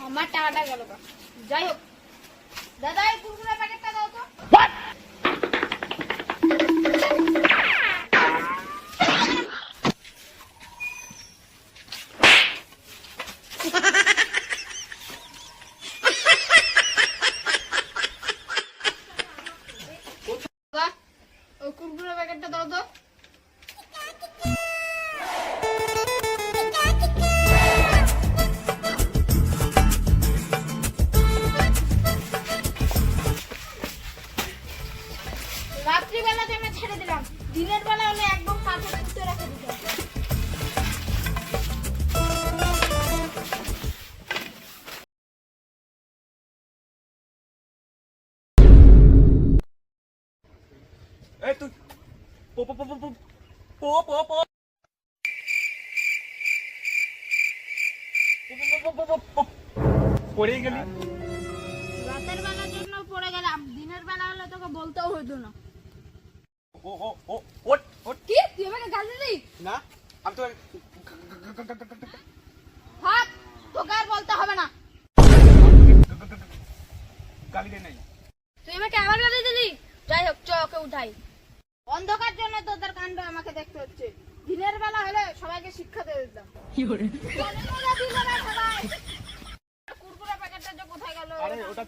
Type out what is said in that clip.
আমার টাকাটা গেল। যাই হোক, দাদা এই কুরকুরে প্যাকেটটা দাও তো। ওই কুরকুরে প্যাকেটটা দাও তো। রাত্রিবেলা আমি ছেড়ে দিলাম, দিনের বেলা হলে একদম কাঠে পুঁতে রেখে দিতাম। এই তুই পো পো পো পো পো পো পো পো পড়ে গেলি। রাতের বেলার জন্য পড়ে গেলাম, দিনের বেলা হলে তোকে বলতেও হইতো না। ও ও ও ওট ওট কি তুই আমাকে গাল দিলি? না আমি তো থাক, তোকে আর বলতে হবে না। গালি দেয় নাই। তুই আমাকে আবার গালি দিলি। যাই হোক, চোখে উঠাই। অন্ধকার জন্য তোদের কাণ্ড আমাকে দেখতে হচ্ছে। দিনের বেলা হলে সবাইকে শিক্ষা দিয়ে দিতাম। কুরকুরে প্যাকেটটা যে কোথায় গেল? আরে ওটা